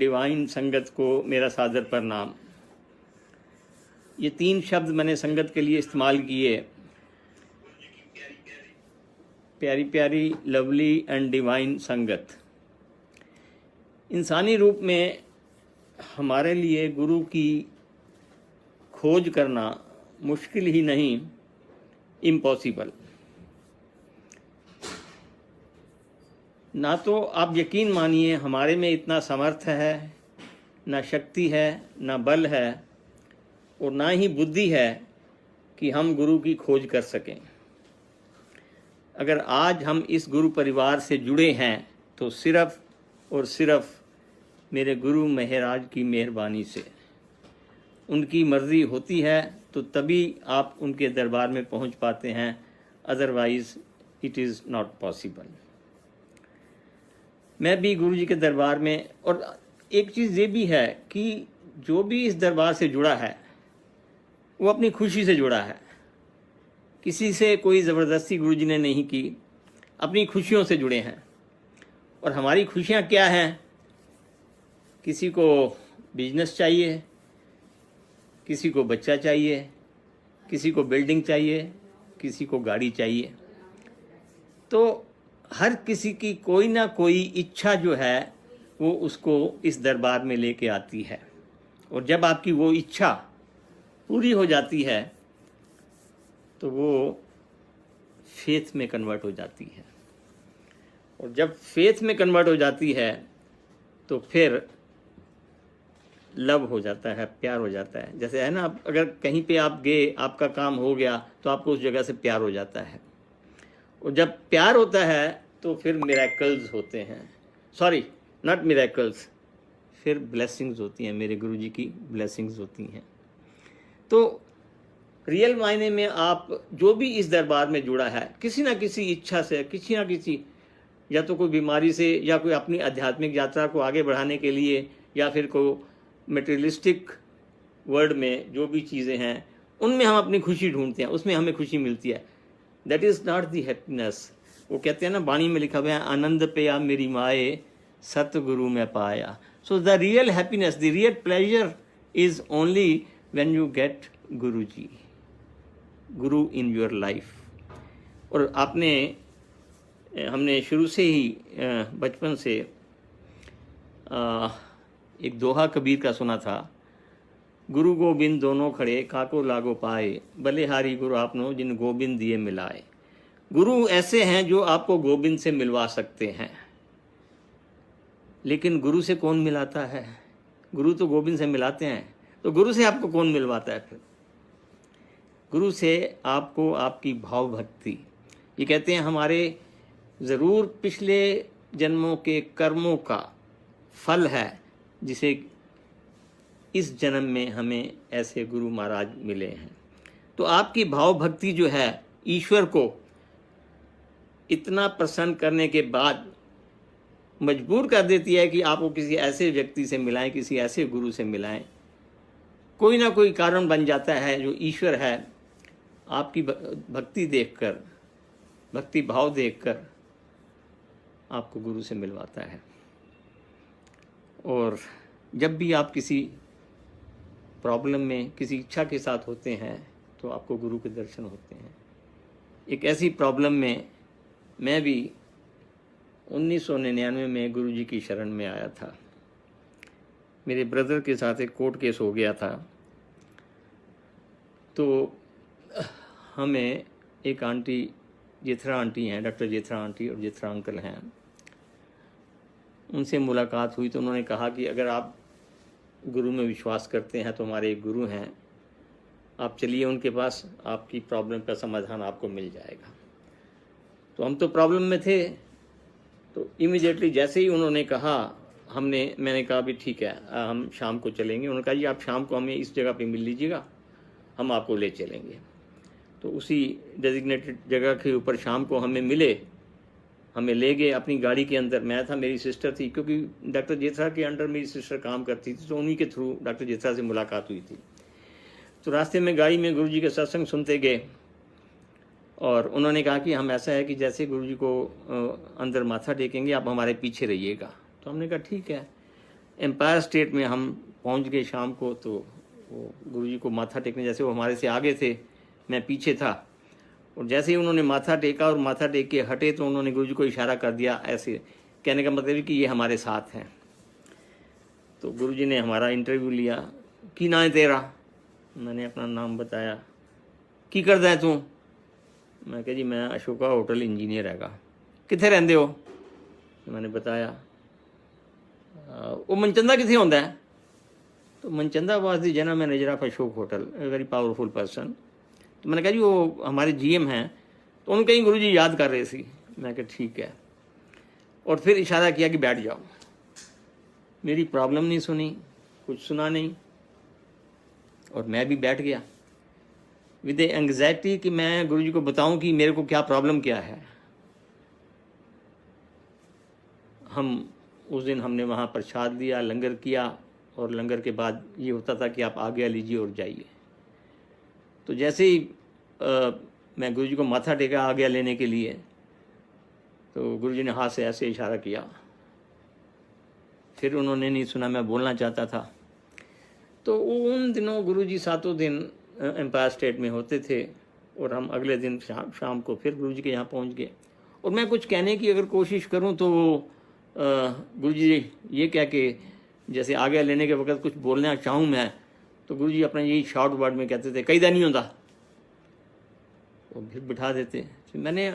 Divine संगत को मेरा सादर प्रणाम। ये 3 शब्द मैंने संगत के लिए इस्तेमाल किए, प्यारी प्यारी, लवली एंड डिवाइन संगत। इंसानी रूप में हमारे लिए गुरु की खोज करना मुश्किल ही नहीं, इम्पॉसिबल। ना तो आप यकीन मानिए हमारे में इतना समर्थ है, ना शक्ति है, ना बल है, और ना ही बुद्धि है कि हम गुरु की खोज कर सकें। अगर आज हम इस गुरु परिवार से जुड़े हैं तो सिर्फ और सिर्फ मेरे गुरु महाराज की मेहरबानी से। उनकी मर्ज़ी होती है तो तभी आप उनके दरबार में पहुंच पाते हैं, otherwise it is not possible. मैं भी गुरु जी के दरबार में, और एक चीज़ ये भी है कि जो भी इस दरबार से जुड़ा है वो अपनी खुशी से जुड़ा है। किसी से कोई ज़बरदस्ती गुरु जी ने नहीं की, अपनी खुशियों से जुड़े हैं। और हमारी खुशियाँ क्या हैं? किसी को बिजनेस चाहिए, किसी को बच्चा चाहिए, किसी को बिल्डिंग चाहिए, किसी को गाड़ी चाहिए। तो हर किसी की कोई ना कोई इच्छा जो है वो उसको इस दरबार में लेके आती है। और जब आपकी वो इच्छा पूरी हो जाती है तो वो फेथ में कन्वर्ट हो जाती है। और जब फेथ में कन्वर्ट हो जाती है तो फिर लव हो जाता है, प्यार हो जाता है। जैसे है ना, अगर कहीं पे आप गए, आपका काम हो गया तो आपको उस जगह से प्यार हो जाता है। और जब प्यार होता है तो फिर मिरेकल्स होते हैं, सॉरी नॉट मिरेकल्स, फिर ब्लेसिंग्स होती हैं, मेरे गुरु जी की ब्लेसिंग्स होती हैं। तो रियल मायने में आप जो भी इस दरबार में जुड़ा है, किसी ना किसी इच्छा से, किसी ना किसी, या तो कोई बीमारी से, या कोई अपनी आध्यात्मिक यात्रा को आगे बढ़ाने के लिए, या फिर कोई मटेरियलिस्टिक वर्ल्ड में जो भी चीज़ें हैं उनमें हम अपनी खुशी ढूंढते हैं, उसमें हमें खुशी मिलती है। That is not the happiness. वो कहते हैं ना, बाणी में लिखा हुआ है, आनंद पया मेरी माए सतगुरु में पाया। So the real happiness, the real pleasure is only when you get Guru ji, Guru in your life. और हमने शुरू से ही बचपन से एक दोहा कबीर का सुना था, गुरु गोबिंद दोनों खड़े काको लागो पाए, बलिहारी गुरु आपनो जिन गोबिंद दिए मिलाए। गुरु ऐसे हैं जो आपको गोबिंद से मिलवा सकते हैं, लेकिन गुरु से कौन मिलाता है? गुरु तो गोबिंद से मिलाते हैं, तो गुरु से आपको कौन मिलवाता है? फिर गुरु से आपको आपकी भाव भक्ति, ये कहते हैं हमारे ज़रूर पिछले जन्मों के कर्मों का फल है, जिसे इस जन्म में हमें ऐसे गुरु महाराज मिले हैं। तो आपकी भाव भक्ति जो है ईश्वर को इतना प्रसन्न करने के बाद मजबूर कर देती है कि आपको किसी ऐसे व्यक्ति से मिलाएं, किसी ऐसे गुरु से मिलाएं। कोई ना कोई कारण बन जाता है जो ईश्वर है आपकी भक्ति देखकर, भक्ति भाव देखकर आपको गुरु से मिलवाता है। और जब भी आप किसी प्रॉब्लम में, किसी इच्छा के साथ होते हैं तो आपको गुरु के दर्शन होते हैं। एक ऐसी प्रॉब्लम में मैं भी 1999 में गुरु जी की शरण में आया था। मेरे ब्रदर के साथ एक कोर्ट केस हो गया था, तो हमें एक आंटी, जेथरा आंटी हैं, डॉक्टर जेथरा आंटी और जेथरा अंकल हैं, उनसे मुलाकात हुई। तो उन्होंने कहा कि अगर आप गुरु में विश्वास करते हैं तो हमारे एक गुरु हैं, आप चलिए उनके पास, आपकी प्रॉब्लम का समाधान आपको मिल जाएगा। तो हम तो प्रॉब्लम में थे, तो इमीडिएटली जैसे ही उन्होंने कहा, मैंने कहा भी ठीक है, हम शाम को चलेंगे। उन्होंने कहा जी आप शाम को हमें इस जगह पे मिल लीजिएगा, हम आपको ले चलेंगे। तो उसी डेजिग्नेटेड जगह के ऊपर शाम को हमें मिले, हमें ले गए अपनी गाड़ी के अंदर। मैं था, मेरी सिस्टर थी, क्योंकि डॉक्टर जेथरा के अंडर मेरी सिस्टर काम करती थी, तो उन्हीं के थ्रू डॉक्टर जेथरा से मुलाकात हुई थी। तो रास्ते में गाड़ी में गुरु जी के सत्संग सुनते गए, और उन्होंने कहा कि हम ऐसा है कि जैसे गुरु जी को अंदर माथा टेकेंगे आप हमारे पीछे रहिएगा। तो हमने कहा ठीक है। एम्पायर स्टेट में हम पहुंच गए शाम को। तो वो गुरुजी को माथा टेकने, जैसे वो हमारे से आगे थे, मैं पीछे था, और जैसे ही उन्होंने माथा टेका और माथा टेक के हटे तो उन्होंने गुरुजी को इशारा कर दिया, ऐसे कहने का मतलब है कि ये हमारे साथ हैं। तो गुरुजी ने हमारा इंटरव्यू लिया। की ना है तेरा? मैंने अपना नाम बताया। की करदा है तू? मैं कहा जी मैं अशोका होटल इंजीनियर हैगा। कित्थे रहिंदे हो? मैंने बताया। वो मनचंदा कित्थे होंदा है? तो Manchanda was the general manager of Ashok hotel, a very powerful person. तो मैंने कहा जी वो हमारे जीएम हैं। तो उनको कहीं गुरुजी याद कर रहे थे। मैं कहा ठीक है, और फिर इशारा किया कि बैठ जाओ। मेरी प्रॉब्लम नहीं सुनी, कुछ सुना नहीं, और मैं भी बैठ गया विद एंग्जाइटी कि मैं गुरुजी को बताऊं कि मेरे को क्या प्रॉब्लम क्या है। हम उस दिन हमने वहाँ प्रसाद लिया, लंगर किया, और लंगर के बाद ये होता था कि आप आज्ञा लीजिए और जाइए। तो जैसे ही मैं गुरुजी को माथा टेका आज्ञा लेने के लिए, तो गुरुजी ने हाथ से ऐसे इशारा किया। फिर उन्होंने नहीं सुना, मैं बोलना चाहता था। तो उन दिनों गुरुजी 7 दिन एम्पायर स्टेट में होते थे, और हम अगले दिन शाम को फिर गुरुजी के यहाँ पहुँच गए। और मैं कुछ कहने की अगर कोशिश करूँ तो गुरुजी ये कह के, जैसे आज्ञा लेने के वक्त कुछ बोलना चाहूँ मैं, तो गुरुजी अपना यही शॉर्ट वर्ड में कहते थे, कई दा नहीं होता, और फिर बिठा देते। फिर मैंने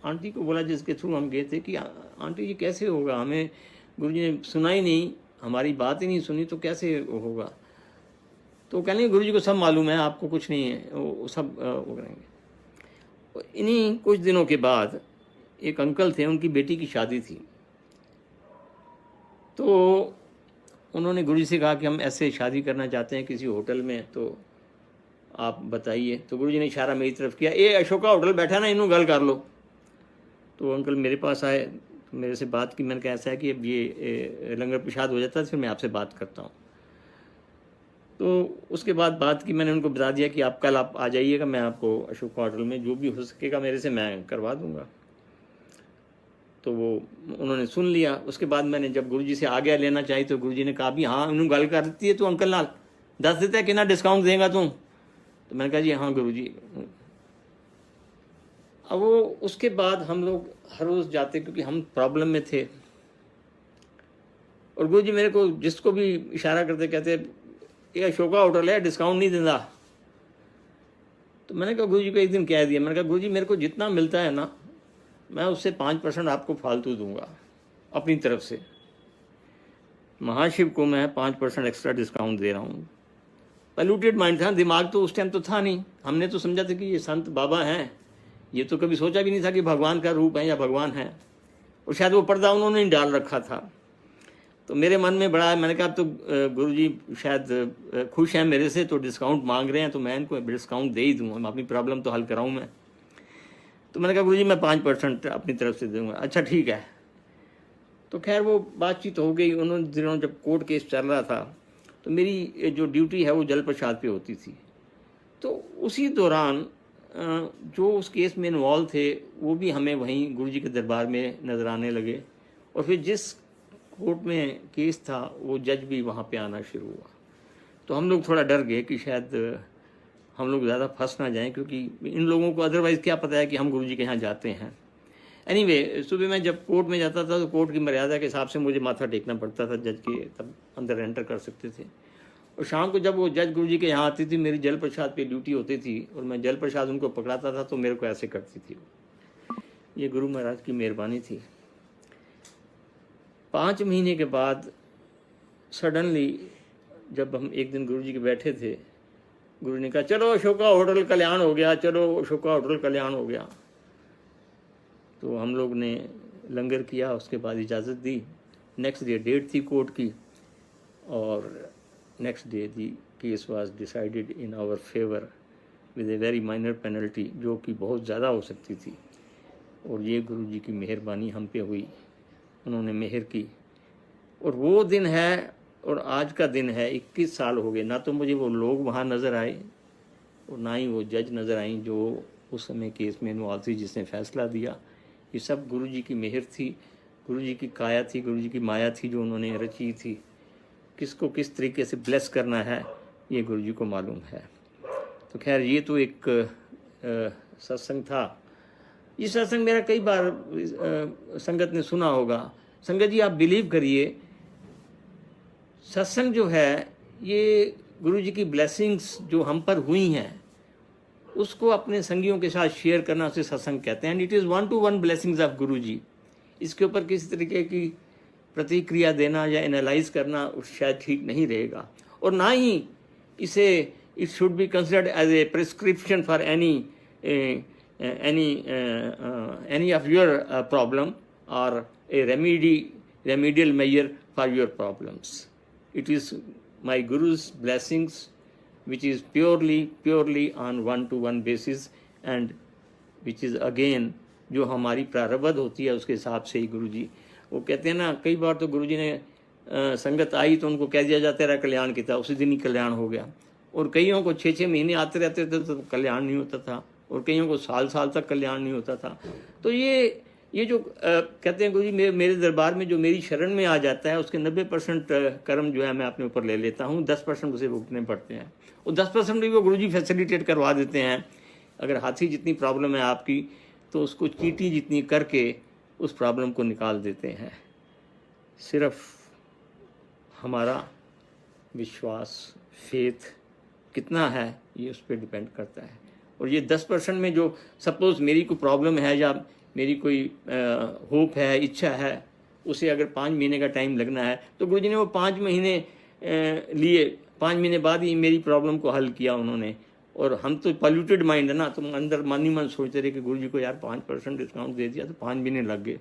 आंटी को बोला जिसके थ्रू हम गए थे कि आंटी ये कैसे होगा, हमें गुरुजी ने सुना ही नहीं, हमारी बात ही नहीं सुनी, तो कैसे होगा? तो कहने गुरुजी को सब मालूम है, आपको कुछ नहीं है, वो सब वो करेंगे। इन्हीं कुछ दिनों के बाद एक अंकल थे, उनकी बेटी की शादी थी। तो उन्होंने गुरुजी से कहा कि हम ऐसे शादी करना चाहते हैं किसी होटल में, तो आप बताइए। तो गुरुजी ने इशारा मेरी तरफ किया, ए अशोका होटल बैठा ना, इन्हों गल कर लो। तो अंकल मेरे पास आए, तो मेरे से बात की। मैंने कहा ऐसा है कि अब ये लंगर प्रसाद हो जाता है, फिर मैं आपसे बात करता हूँ। तो उसके बाद बात की, मैंने उनको बता दिया कि आप कल आप आ जाइएगा, मैं आपको अशोका होटल में जो भी हो सकेगा मेरे से मैं करवा दूँगा। तो वो उन्होंने सुन लिया। उसके बाद मैंने जब गुरुजी से आज्ञा लेना चाहिए तो गुरुजी ने कहा भी हाँ उन्होंने गल कर दी है, तो अंकल नाल दस देता है कितना डिस्काउंट देगा तू? तो मैंने कहा जी हाँ गुरुजी। अब वो उसके बाद हम लोग हर रोज़ जाते, क्योंकि हम प्रॉब्लम में थे, और गुरुजी मेरे को जिसको भी इशारा करते कहते ये अशोका होटल है, डिस्काउंट नहीं देता। तो मैंने कहा गुरुजी को एक दिन कह दिया, मैंने कहा गुरुजी मेरे को जितना मिलता है ना, मैं उससे 5% आपको फालतू दूंगा अपनी तरफ से। महाशिव को मैं 5% एक्स्ट्रा डिस्काउंट दे रहा हूँ। पैल्यूटेड माइंड था, दिमाग तो उस टाइम तो था नहीं, हमने तो समझा था कि ये संत बाबा हैं, ये तो कभी सोचा भी नहीं था कि भगवान का रूप है या भगवान है, और शायद वो पर्दा उन्होंने नहीं डाल रखा था। तो मेरे मन में बड़ा है, मैंने कहा अब तो गुरुजी शायद खुश हैं मेरे से, तो डिस्काउंट मांग रहे हैं, तो मैं इनको डिस्काउंट दे ही दूँगा, अपनी प्रॉब्लम तो हल कराऊँ मैं। तो मैंने कहा गुरुजी मैं 5% अपनी तरफ से दूंगा। अच्छा ठीक है। तो खैर वो बातचीत हो गई। उन दिनों जब कोर्ट केस चल रहा था, तो मेरी जो ड्यूटी है वो जल प्रसाद पे होती थी। तो उसी दौरान जो उस केस में इन्वॉल्व थे वो भी हमें वहीं गुरुजी के दरबार में नज़र आने लगे, और फिर जिस कोर्ट में केस था वो जज भी वहाँ पे आना शुरू हुआ। तो हम लोग थोड़ा डर गए कि शायद हम लोग ज़्यादा फंस ना जाएं, क्योंकि इन लोगों को अदरवाइज़ क्या पता है कि हम गुरुजी के यहाँ जाते हैं। एनीवे, सुबह मैं जब कोर्ट में जाता था तो कोर्ट की मर्यादा के हिसाब से मुझे माथा टेकना पड़ता था जज के, तब अंदर एंटर कर सकते थे। और शाम को जब वो जज गुरुजी के यहाँ आती थी, मेरी जल प्रसाद पे ड्यूटी होती थी, और मैं जल प्रसाद उनको पकड़ाता था, तो मेरे को ऐसे करती थी। ये गुरु महाराज की मेहरबानी थी। 5 महीने के बाद सडनली जब हम एक दिन गुरुजी के बैठे थे, गुरु ने कहा चलो अशोका होटल कल्याण हो गया, चलो अशोका होटल कल्याण हो गया। तो हम लोग ने लंगर किया, उसके बाद इजाज़त दी। नेक्स्ट डे डेट थी कोर्ट की, और next day the case was decided in our favour with a very minor penalty, जो कि बहुत ज़्यादा हो सकती थी। और ये गुरुजी की मेहरबानी हम पे हुई, उन्होंने मेहर की। और वो दिन है और आज का दिन है, 21 साल हो गए। ना तो मुझे वो लोग वहाँ नज़र आए, और ना ही वो जज नज़र आई जो उस समय केस में इन्वॉल्व थी, जिसने फ़ैसला दिया। ये सब गुरुजी की मेहर थी, गुरुजी की काया थी, गुरुजी की माया थी जो उन्होंने रची थी। किसको किस तरीके से ब्लेस करना है ये गुरु जी को मालूम है। तो खैर ये तो एक सत्संग था। ये सत्संग मेरा कई बार संगत ने सुना होगा। संगत जी आप बिलीव करिए, सत्संग जो है ये गुरु जी की ब्लेसिंग्स जो हम पर हुई हैं उसको अपने संगियों के साथ शेयर करना उसे सत्संग कहते हैं। And it is 1-to-1 blessings of गुरु जी। इसके ऊपर किसी तरीके की प्रतिक्रिया देना या एनालाइज करना शायद ठीक नहीं रहेगा, और ना ही इसे it should be considered as a prescription for any of your problem or a remedial measure for your problems. It is my Guru's blessings which is purely on 1-to-1 basis and which is again जो हमारी प्रारब्ध होती है उसके हिसाब से ही गुरु जी, वो कहते हैं ना, कई बार तो गुरु जी ने संगत आई तो उनको कह दिया जाता है कल्याण की था, उसी दिन ही कल्याण हो गया। और कईयों को 6-6 महीने आते रहते थे तो कल्याण नहीं होता था, और कईयों को साल तक कल्याण नहीं होता था। तो ये जो कहते हैं गुरु जी मेरे दरबार में जो मेरी शरण में आ जाता है उसके 90% कर्म जो है मैं अपने ऊपर ले लेता हूँ, 10% उसे भुगतने पड़ते हैं, और 10% भी वो गुरु जी फैसिलिटेट करवा देते हैं। अगर हाथी जितनी प्रॉब्लम है आपकी तो उसको चींटी जितनी करके उस प्रॉब्लम को निकाल देते हैं। सिर्फ हमारा विश्वास, फेथ कितना है ये उस पर डिपेंड करता है। और ये 10% में जो सपोज़ मेरी कोई प्रॉब्लम है या मेरी कोई होप है, इच्छा है, उसे अगर 5 महीने का टाइम लगना है तो गुरु जी ने वो 5 महीने लिए, 5 महीने बाद ही मेरी प्रॉब्लम को हल किया उन्होंने। और हम तो पॉल्यूटेड माइंड है ना, तो अंदर मन ही मन सोचते रहे कि गुरु जी को यार 5% डिस्काउंट दे दिया तो 5 महीने लग गए,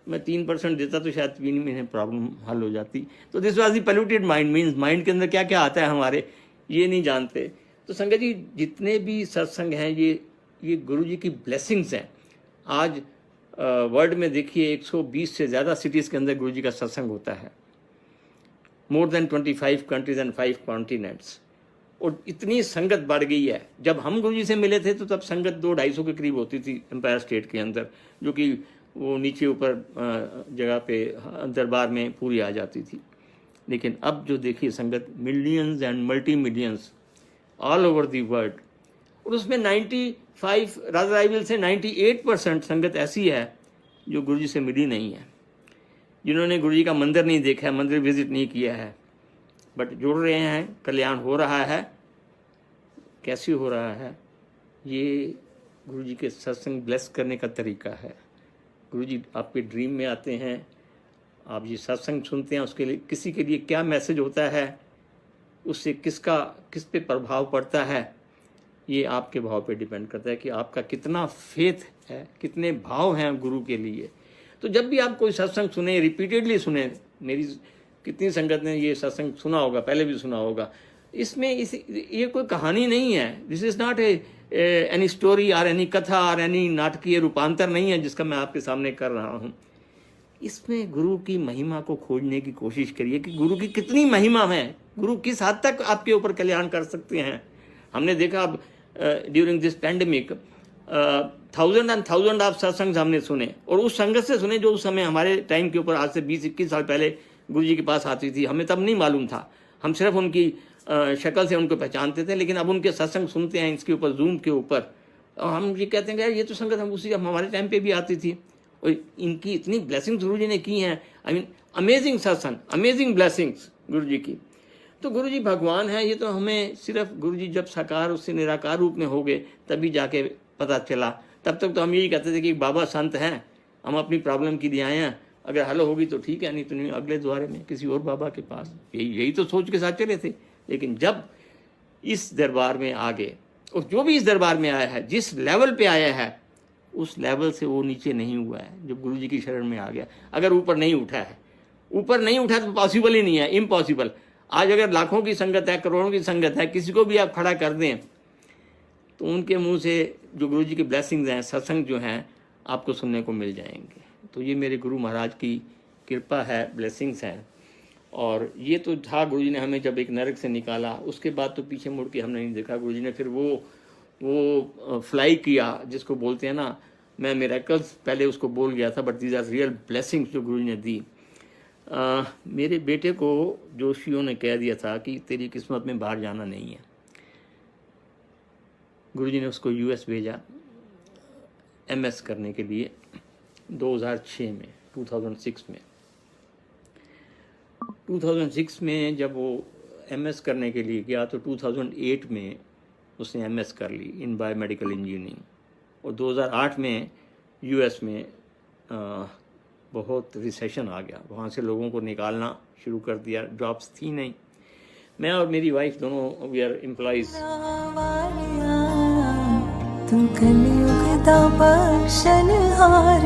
मैं 3% देता तो शायद 3 महीने प्रॉब्लम हल हो जाती। तो this was the polluted mind, means mind के अंदर क्या क्या आता है हमारे ये नहीं जानते। तो संगत जी जितने भी सत्संग हैं ये गुरु जी की ब्लेसिंग्स हैं। आज वर्ल्ड में देखिए 120 से ज़्यादा सिटीज़ के अंदर गुरु जी का सत्संग होता है, more than 25 countries and 5 continents. और इतनी संगत बढ़ गई है। जब हम गुरु जी से मिले थे तो तब संगत 200-250 के करीब होती थी एम्पायर स्टेट के अंदर, जो कि वो नीचे ऊपर जगह पे दरबार में पूरी आ जाती थी। लेकिन अब जो देखिए संगत millions and multi millions all over the world, और उसमें 95 रादर आई विल से 98% संगत ऐसी है जो गुरु जी से मिली नहीं है, जिन्होंने गुरु जी का मंदिर नहीं देखा है, मंदिर विजिट नहीं किया है, बट जुड़ रहे हैं, कल्याण हो रहा है। कैसे हो रहा है? ये गुरु जी के सत्संग ब्लेस करने का तरीका है। गुरु जी आपके ड्रीम में आते हैं, आप ये सत्संग सुनते हैं, उसके लिए किसी के लिए क्या मैसेज होता है, उससे किस पे प्रभाव पड़ता है, ये आपके भाव पे डिपेंड करता है कि आपका कितना फेथ है, कितने भाव हैं गुरु के लिए। तो जब भी आप कोई सत्संग सुने, रिपीटेडली सुने, मेरी कितनी संगत ने ये सत्संग सुना होगा, पहले भी सुना होगा, इसमें ये कोई कहानी नहीं है। This is not any story और एनी कथा और एनी नाटकीय रूपांतर नहीं है जिसका मैं आपके सामने कर रहा हूँ। इसमें गुरु की महिमा को खोजने की कोशिश करिए कि गुरु की कितनी महिमा है, गुरु किस हद तक आपके ऊपर कल्याण कर सकते हैं। हमने देखा अब during this pandemic 1000 and 1000 of सत्संग हमने सुने, और उस संगत से सुने जो उस समय हमारे टाइम के ऊपर आज से 20-21 साल पहले गुरु जी के पास आती थी। हमें तब नहीं मालूम था, हम सिर्फ उनकी शक्ल से उनको पहचानते थे, लेकिन अब उनके सत्संग सुनते हैं इसके ऊपर, जूम के ऊपर, और हम ये कहते हैं कि यार ये तो संगत हमारे टाइम पे भी आती थी, और इनकी इतनी ब्लेसिंग्स गुरु जी ने की हैं। आई मीन अमेजिंग सत्संग, अमेजिंग ब्लेसिंग्स गुरु जी की। तो गुरु जी भगवान है, ये तो हमें सिर्फ गुरु जी जब साकार उससे निराकार रूप में हो गए तभी जाके पता चला। तब तक तो हम यही कहते थे कि बाबा संत हैं, हम अपनी प्रॉब्लम के लिए आए हैं, अगर हल होगी तो ठीक है, नहीं तो नहीं अगले द्वारे में किसी और बाबा के पास। यही तो सोच के साथ चले थे। लेकिन जब इस दरबार में आ गए, और जो भी इस दरबार में आया है, जिस लेवल पे आया है, उस लेवल से वो नीचे नहीं हुआ है जब गुरु जी की शरण में आ गया। अगर ऊपर नहीं उठा है, ऊपर नहीं उठा तो पॉसिबल ही नहीं है, इम्पॉसिबल। आज अगर लाखों की संगत है, करोड़ों की संगत है, किसी को भी आप खड़ा कर दें तो उनके मुंह से जो गुरु जी की ब्लेसिंग्स हैं, सत्संग जो हैं, आपको सुनने को मिल जाएंगे। तो ये मेरे गुरु महाराज की कृपा है, ब्लेसिंग्स हैं। और ये तो था गुरु जी ने हमें जब एक नरक से निकाला, उसके बाद तो पीछे मुड़ के हमने नहीं देखा। गुरु जी ने फिर वो फ्लाई किया जिसको बोलते हैं ना, मैं मिरेकल्स पहले उसको बोल गया था, but these are real blessings जो गुरु जी ने दी। मेरे बेटे को जोशियों ने कह दिया था कि तेरी किस्मत में बाहर जाना नहीं है। गुरुजी ने उसको यूएस भेजा एमएस करने के लिए 2006 में 2006 में 2006 में जब वो एमएस करने के लिए गया तो 2008 में उसने एमएस कर ली इन बायोमेडिकल इंजीनियरिंग। और 2008 में यूएस में बहुत रिसेशन आ गया, वहाँ से लोगों को निकालना शुरू कर दिया, जॉब्स थी नहीं। मैं और मेरी वाइफ दोनों वी आर एम्प्लॉइज। तू कलयुग दा बख्शनहार